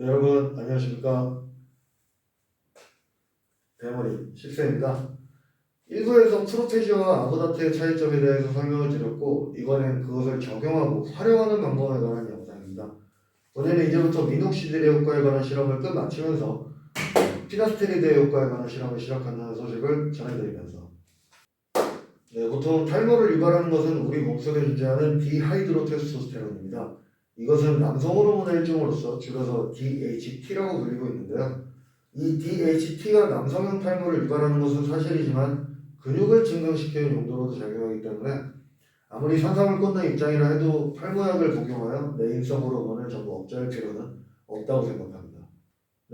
네, 여러분 안녕하십니까. 대머리 식세입니다. 1부에서 프로페시와 아보다트의 차이점에 대해서 설명을 드렸고, 이번엔 그것을 적용하고 활용하는 방법에 관한 영상입니다. 오늘은 이제부터 미녹시딜의 효과에 관한 실험을 끝마치면서 피나스테리드의 효과에 관한 실험을 시작한다는 소식을 전해드리면서, 보통 탈모를 유발하는 것은 우리 몸속에 존재하는 디하이드로테스토스테론입니다. 이것은 남성 호르몬의 일종으로서 줄여서 DHT라고 불리고 있는데요. 이 DHT가 남성형 탈모를 유발하는 것은 사실이지만 근육을 증강시키는 용도로도 작용하기 때문에 아무리 산삼을 꽂는 입장이라 해도 탈모약을 복용하여 내 인성 호르몬을 전부 억제할 필요는 없다고 생각합니다.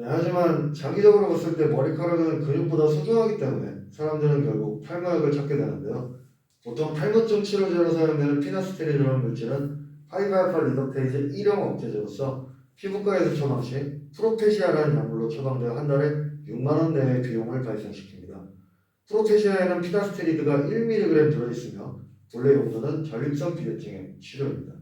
하지만 장기적으로 봤을 때 머리카락은 근육보다 소중하기 때문에 사람들은 결국 탈모약을 찾게 되는데요. 보통 탈모증 치료제로 사용되는 피나스테리드라는 물질은 5알파 리덕테이즈 1형 억제제로서 피부과에서 처방 시 프로페시아라는 약물로 처방되어 한 달에 6만원 내외의 비용을 발생시킵니다. 프로페시아에는 피나스테리드가 1mg 들어있으며 본래 용도는 전립선 비대증의 치료입니다.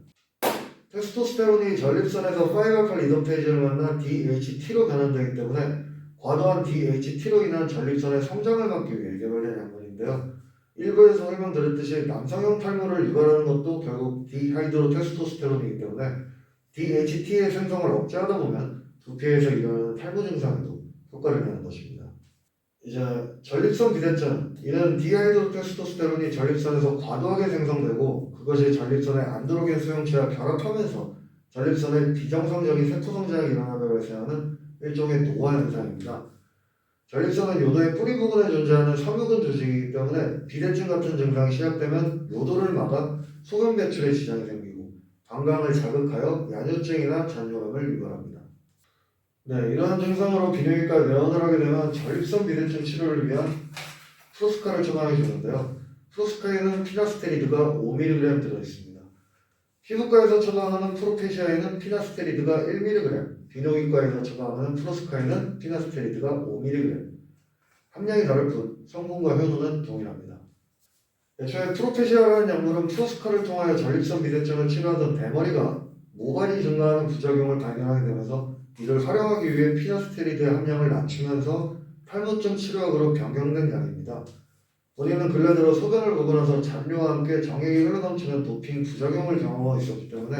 테스토스테론이 전립선에서 5알파 리덕테이즈를 만나 DHT로 변환되기 때문에 과도한 DHT로 인한 전립선의 성장을 막기 위해 개발된 약물인데요. 일부에서 설명드렸듯이 남성형 탈모를 유발하는 것도 결국 디하이드로 테스토스테론이기 때문에 DHT의 생성을 억제하다 보면 두피에서 일어나는 탈모 증상에도 효과를 내는 것입니다. 이제 전립선 비대증, 이는 디하이드로 테스토스테론이 전립선에서 과도하게 생성되고 그것이 전립선의 안드로겐 수용체와 결합하면서 전립선의 비정상적인 세포 성장이 일어나며 발생하는 일종의 노화 현상입니다. 전립선은 요도의 뿌리 부분에 존재하는 섬유근 조직이기 때문에 비대증 같은 증상이 시작되면 요도를 막아 소변 배출에 지장이 생기고 방광을 자극하여 야뇨증이나 잔뇨감을 유발합니다. 이러한 증상으로 비뇨기과에 내원을 하게 되면 전립선 비대증 치료를 위한 프로스카를 처방해 주는데요. 프로스카에는 피나스테리드가 5mg 들어있습니다. 피부과에서 처방하는 프로페시아에는 피나스테리드가 1mg, 비뇨기과에서 처방하는 프로스카에는 피나스테리드가 5mg. 함량이 다를 뿐 성분과 효능은 동일합니다. 애초에 프로페시아라는 약물은 프로스카를 통하여 전립선 비대증을 치료하던 대머리가 모발이 증가하는 부작용을 발견하게 되면서 이를 활용하기 위해 피나스테리드의 함량을 낮추면서 탈모증 치료약으로 변경된 약입니다. 본인은 근래 들어 소변을 보고 나서 잔뇨와 함께 정액이 흘러넘치는 도핑 부작용을 경험하고 있었기 때문에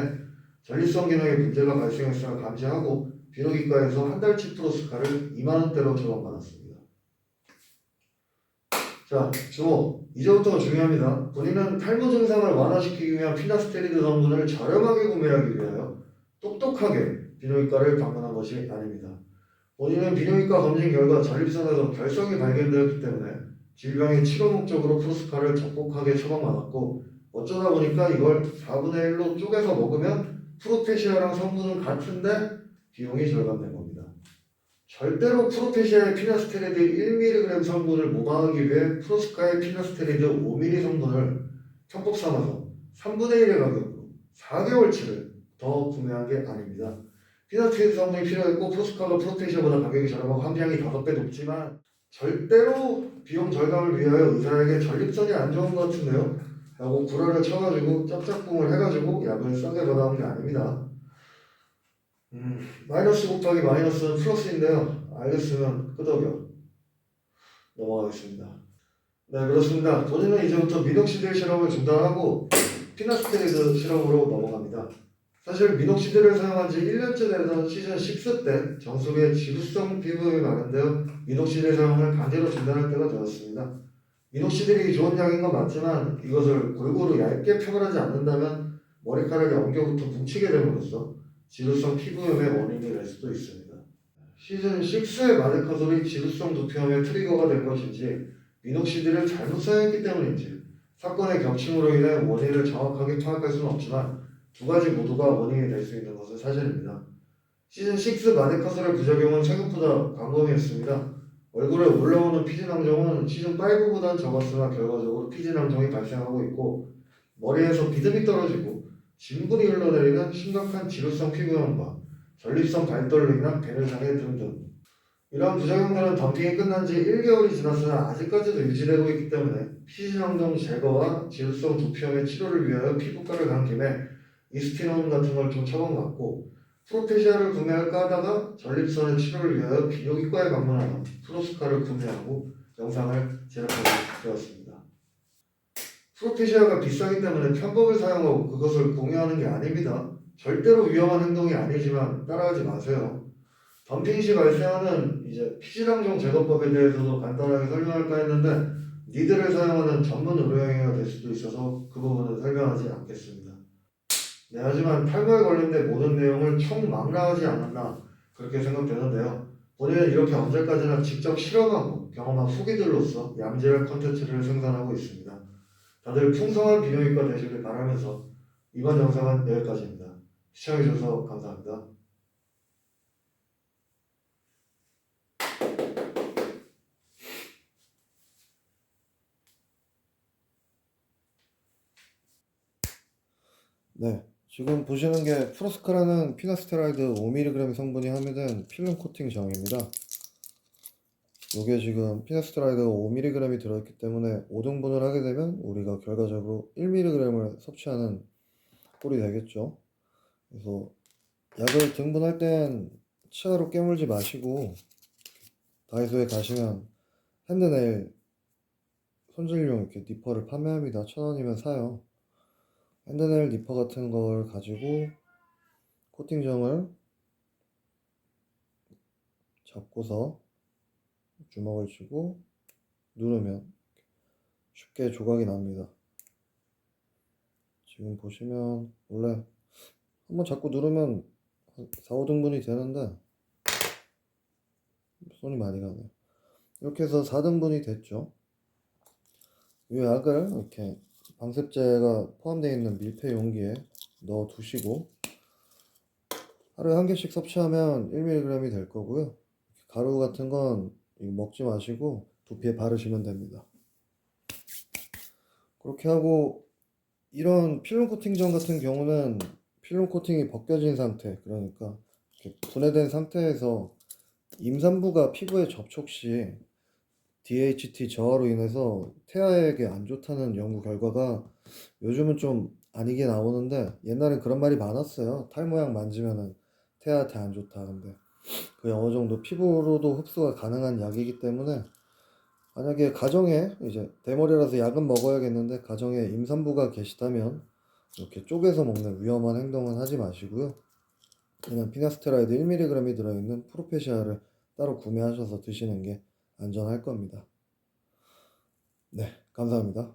전립선 기능에 문제가 발생했음을 감지하고 비뇨기과에서 한 달치 프로스카를 2만원대로 처방받았습니다. 자, 주목! 이제부터가 중요합니다. 본인은 탈모 증상을 완화시키기 위한 피나스테리드 성분을 저렴하게 구매하기 위하여 똑똑하게 비뇨기과를 방문한 것이 아닙니다. 본인은 비뇨기과 검진 결과 전립선에서 결석이 발견되었기 때문에 질병의 치료 목적으로 프로스카를 적극하게 처방받았고 어쩌다 보니까 이걸 4분의 1로 쪼개서 먹으면 프로페시아랑 성분은 같은데 비용이 절감된 겁니다. 절대로 프로페시아의 피나스테리드 1mg 성분을 모방하기 위해 프로스카의 피나스테리드 5mg 성분을 편법 삼아서 3분의 1의 가격으로 4개월치를 더 구매한 게 아닙니다. 피나스테리드 성분이 필요했고 프로스카가 프로페시아보다 가격이 저렴하고 함량이 5배 높지만 절대로 비용 절감을 위하여 의사에게 전립선이 안 좋은 것 같은데요? 라고 구라를 쳐가지고 짝짝꿍을 해가지고 약을 싸게 받아온 게 아닙니다. 마이너스 곱하기 마이너스는 플러스인데요. 알겠으면 끄덕여 넘어가겠습니다. 그렇습니다. 본인은 이제부터 미녹시딜 실험을 중단하고 피나스테리드 실험으로 넘어갑니다. 사실 미녹시딜을 사용한 지 1년째 되던 시즌 6 때 정수리에 지루성 피부염이 많은데요. 미녹시딜 사용을 강제로 중단할 때가 되었습니다. 미녹시딜이 좋은 약인 건 맞지만 이것을 골고루 얇게 표현하지 않는다면 머리카락이 엉겨붙어 뭉치게 됨으로써 지루성 피부염의 원인이 될 수도 있습니다. 시즌 6의 마데카솔이 지루성 두피염의 트리거가 된 것인지 미녹시딜을 잘못 사용했기 때문인지 사건의 겹침으로 인해 원인을 정확하게 파악할 수는 없지만 두 가지 모두가 원인이 될 수 있는 것은 사실입니다. 시즌 6 마데카솔의 부작용은 생각보다 광범위했습니다. 얼굴에 올라오는 피지낭종은 시즌 5보단 적었으나 결과적으로 피지낭종이 발생하고 있고 머리에서 비듬이 떨어지고 진분이 흘러내리는 심각한 지루성 피부염과 전립선 발달로 인한 배뇨장애 등등. 이러한 부작용들은 덤핑이 끝난 지 1개월이 지났으나 아직까지도 유지되고 있기 때문에 피지낭종 제거와 지루성 두피염의 치료를 위하여 피부과를 간 김에 이스티논 같은 걸 좀 처방받고 프로페시아를 구매할까 하다가 전립선의 치료를 위하여 비뇨기과에 방문하다 프로스카를 구매하고 영상을 제작하게 되었습니다. 프로페시아가 비싸기 때문에 편법을 사용하고 그것을 공유하는 게 아닙니다. 절대로 위험한 행동이 아니지만 따라하지 마세요. 덤핑 시 발생하는 이제 피지낭종 제거법에 대해서도 간단하게 설명할까 했는데 니들을 사용하는 전문 의료행위가 될 수도 있어서 그 부분은 설명하지 않겠습니다. 네, 하지만 탈모에 관련된 모든 내용을 총망라하지 않았나 그렇게 생각되는데요. 본인은 이렇게 언제까지나 직접 실험하고 경험한 후기들로서 양질의 컨텐츠를 생산하고 있습니다. 다들 풍성한 비뇨기과 되시길 바라면서 이번 영상은 여기까지입니다. 시청해주셔서 감사합니다. 네, 지금 보시는 게 프로스카라는 피나스테라이드 5mg 성분이 함유된 필름 코팅 제형입니다. 이게 지금 피나스테라이드가 5mg이 들어있기 때문에 5등분을 하게 되면 우리가 결과적으로 1mg을 섭취하는 꼴이 되겠죠. 그래서 약을 등분할 땐 치아로 깨물지 마시고 다이소에 가시면 핸드네일 손질용 이렇게 니퍼를 판매합니다. 1,000원이면 사요. 핸드네일 니퍼 같은 걸 가지고 코팅정을 잡고서 주먹을 쥐고 누르면 쉽게 조각이 납니다. 지금 보시면 원래 한번 잡고 누르면 4, 5등분이 되는데 손이 많이 가네요. 이렇게 해서 4등분이 됐죠. 이 약을 이렇게 방습제가 포함되어 있는 밀폐 용기에 넣어 두시고 하루에 한 개씩 섭취하면 1mg이 될 거고요. 가루 같은 건 먹지 마시고 두피에 바르시면 됩니다. 그렇게 하고 이런 필름 코팅전 같은 경우는 필름 코팅이 벗겨진 상태, 그러니까 이렇게 분해된 상태에서 임산부가 피부에 접촉 시 DHT 저하로 인해서 태아에게 안 좋다는 연구 결과가 요즘은 좀 아니게 나오는데 옛날엔 그런 말이 많았어요. 탈모약 만지면은 태아한테 안 좋다. 근데 그게 어느 정도 피부로도 흡수가 가능한 약이기 때문에 만약에 가정에 이제 대머리라서 약은 먹어야겠는데 가정에 임산부가 계시다면 이렇게 쪼개서 먹는 위험한 행동은 하지 마시고요. 그냥 피나스테라이드 1mg이 들어있는 프로페시아를 따로 구매하셔서 드시는 게 안전할 겁니다. 네, 감사합니다.